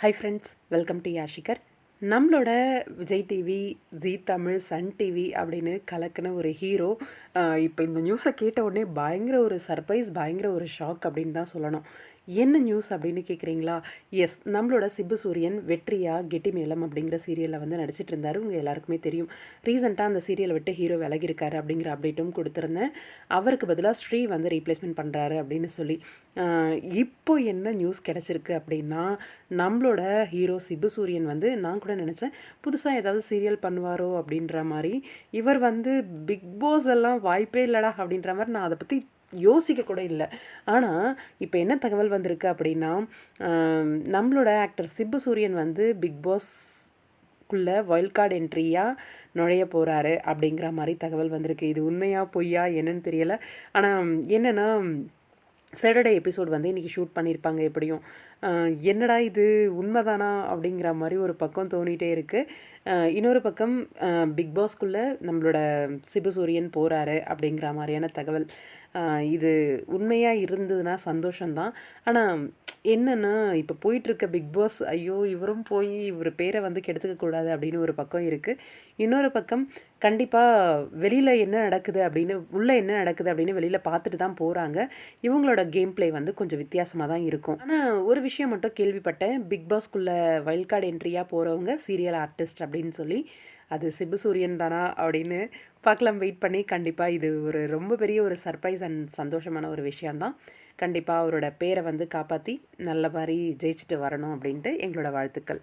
High friends, welcome to Yashikar. நம்மளோட Vijay TV, Zee Tamil, Sun TV அப்படின்னு கலக்கின ஒரு ஹீரோ இப்போ இந்த நியூஸை கேட்ட உடனே பயங்கர ஒரு சர்ப்ரைஸ், பயங்கர ஒரு ஷாக் அப்படின்னு தான் சொல்லணும். என்ன நியூஸ் அப்படின்னு கேட்குறீங்களா? எஸ், நம்மளோட சிபு சூரியன் வெற்றியா கெட்டிமேளம் அப்படிங்கிற சீரியலில் வந்து நடிச்சிட்டு இருந்தார். உங்கள் எல்லாருக்குமே தெரியும். ரீசெண்டாக அந்த சீரியலை விட்டு ஹீரோ விலகிருக்காரு அப்படிங்கிற அப்டேட்டும் கொடுத்துருந்தேன். அவருக்கு பதிலாக ஸ்ரீ வந்து ரீப்ளேஸ்மெண்ட் பண்ணுறாரு அப்படின்னு சொல்லி இப்போ என்ன நியூஸ் கிடச்சிருக்கு அப்படின்னா, நம்மளோட ஹீரோ சிபு சூரியன் வந்து நான் கூட நினச்சேன் புதுசாக ஏதாவது சீரியல் பண்ணுவாரோ அப்படின்ற மாதிரி. இவர் வந்து பிக் பாஸ் எல்லாம் வாய்ப்பே இல்லைடா அப்படின்ற மாதிரி நான் அதை பற்றி யோசிக்க கூட இல்லை. ஆனால் இப்போ என்ன தகவல் வந்திருக்கு அப்படின்னா, நம்மளோட ஆக்டர் சிபு சூரியன் வந்து பிக் பாஸ்க்குள்ளே வைல்ட் கார்டு என்ட்ரியாக நுழைய போகிறாரு அப்படிங்கிற மாதிரி தகவல் வந்திருக்கு. இது உண்மையா பொய்யா என்னன்னு தெரியலை. ஆனால் என்னென்னா, சாட்டர்டே எபிசோட் வந்து இன்றைக்கி ஷூட் பண்ணியிருப்பாங்க எப்படியும். என்னடா இது உண்மைதானா அப்படிங்கிற மாதிரி ஒரு பக்கம் தோணிகிட்டே இருக்குது. இன்னொரு பக்கம் பிக் பாஸ்க்குள்ளே நம்மளோட சிபு சூரியன் போகிறாரு அப்படிங்கிற மாதிரியான தகவல். இது உண்மையாக இருந்ததுன்னா சந்தோஷம்தான். ஆனால் என்னென்னா, இப்போ போயிட்டுருக்க பிக் பாஸ், ஐயோ இவரும் போய் இவர் பேரை வந்து கெடுத்துக்கக்கூடாது அப்படின்னு ஒரு பக்கம் இருக்குது. இன்னொரு பக்கம் கண்டிப்பாக வெளியில் என்ன நடக்குது அப்படின்னு, உள்ளே என்ன நடக்குது அப்படின்னு வெளியில் பார்த்துட்டு தான் போகிறாங்க. இவங்களோட கேம் பிளே வந்து கொஞ்சம் வித்தியாசமாக தான் இருக்கும். ஆனால் ஒரு விஷயம் மட்டும் கேள்விப்பட்டேன், பிக் பாஸ்க்குள்ளே வைல்ட் கார்டு என்ட்ரியாக போகிறவங்க சீரியல் ஆர்டிஸ்ட் அப்படின்னு சொல்லி. அது சிபு சூரியன் தானா அப்படின்னு பார்க்கலாம், வெயிட் பண்ணி. கண்டிப்பாக இது ஒரு ரொம்ப பெரிய ஒரு சர்ப்ரைஸ் அண்ட் சந்தோஷமான ஒரு விஷயந்தான். கண்டிப்பாக அவரோட பேரை வந்து காப்பாற்றி நல்ல மாதிரி ஜெயிச்சுட்டு வரணும் அப்படின்ட்டு எங்களோட வாழ்த்துக்கள்.